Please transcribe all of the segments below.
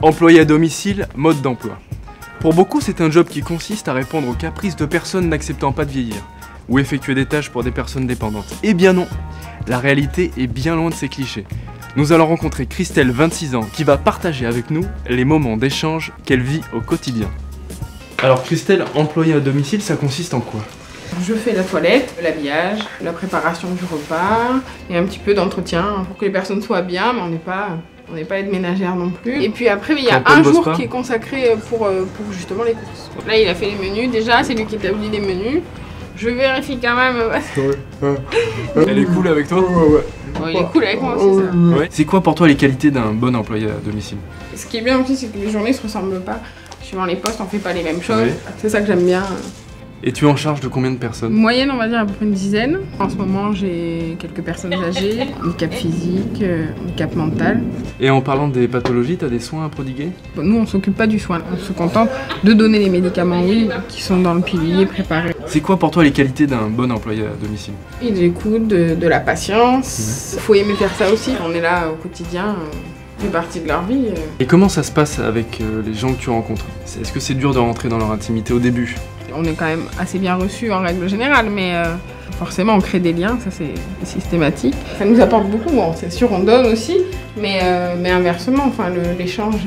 Employé à domicile, mode d'emploi. Pour beaucoup, c'est un job qui consiste à répondre aux caprices de personnes n'acceptant pas de vieillir, ou effectuer des tâches pour des personnes dépendantes. Eh bien non, la réalité est bien loin de ces clichés. Nous allons rencontrer Christelle, 26 ans, qui va partager avec nous les moments d'échange qu'elle vit au quotidien. Alors Christelle, employée à domicile, ça consiste en quoi? Je fais la toilette, l'habillage, la préparation du repas et un petit peu d'entretien pour que les personnes soient bien, mais on n'est pas aide ménagère non plus. Et puis après, il y a un jour qui est consacré pour justement les courses. Là, il a fait les menus. Déjà, c'est lui qui établit les menus. Je vérifie quand même. Elle est cool avec toi? Ouais, il est cool avec moi aussi, ça. Ouais. C'est quoi pour toi les qualités d'un bon employé à domicile? Ce qui est bien aussi, c'est que les journées se ressemblent pas. Suivant les postes, on fait pas les mêmes choses. Oui. C'est ça que j'aime bien. Et tu es en charge de combien de personnes? Moyenne, on va dire à peu près une dizaine. En ce moment, j'ai quelques personnes âgées, handicap physique, handicap mental. Et en parlant des pathologies, tu as des soins à prodiguer? Nous, on s'occupe pas du soin. On se contente de donner les médicaments, oui, qui sont dans le pilier préparé. C'est quoi pour toi les qualités d'un bon employé à domicile? Et de l'écoute, de la patience. Faut aimer faire ça aussi. On est là au quotidien. Fait partie de leur vie. Et comment ça se passe avec les gens que tu rencontres? Est-ce que c'est dur de rentrer dans leur intimité au début? On est quand même assez bien reçus en règle générale, mais forcément on crée des liens, ça c'est systématique. Ça nous apporte beaucoup, bon, c'est sûr on donne aussi, mais inversement, enfin, l'échange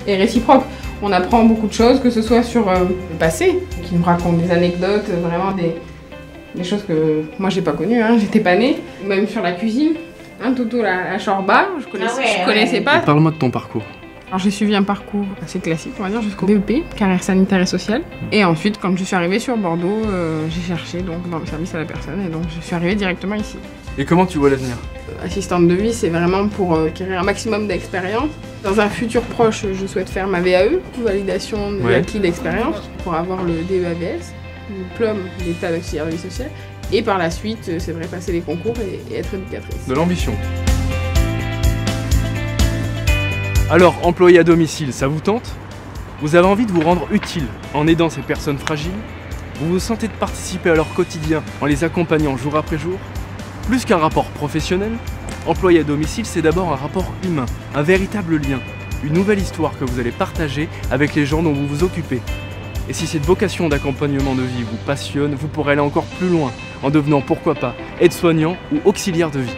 est réciproque. On apprend beaucoup de choses, que ce soit sur le passé, qui nous raconte des anecdotes, vraiment des choses que moi j'ai pas connues, hein, j'étais pas née, ou même sur la cuisine. Hein, Toto, la shorba, je connaissais pas. Parle-moi de ton parcours. Alors j'ai suivi un parcours assez classique, on va dire, jusqu'au BEP, carrière sanitaire et sociale. Et ensuite, quand je suis arrivée sur Bordeaux, j'ai cherché donc dans le service à la personne et donc je suis arrivée directement ici. Et comment tu vois l'avenir? Assistante de vie, c'est vraiment pour acquérir un maximum d'expérience. Dans un futur proche, je souhaite faire ma VAE, validation de l'acquis d'expérience, pour avoir le DEAVS, diplôme d'état d'auxiliaire de vie sociale. Et par la suite, c'est vrai, passer les concours et être éducatrice. De l'ambition. Alors, employé à domicile, ça vous tente? Vous avez envie de vous rendre utile en aidant ces personnes fragiles? Vous vous sentez de participer à leur quotidien en les accompagnant jour après jour? Plus qu'un rapport professionnel, employé à domicile, c'est d'abord un rapport humain, un véritable lien, une nouvelle histoire que vous allez partager avec les gens dont vous vous occupez. Et si cette vocation d'accompagnement de vie vous passionne, vous pourrez aller encore plus loin en devenant, pourquoi pas, aide-soignant ou auxiliaire de vie.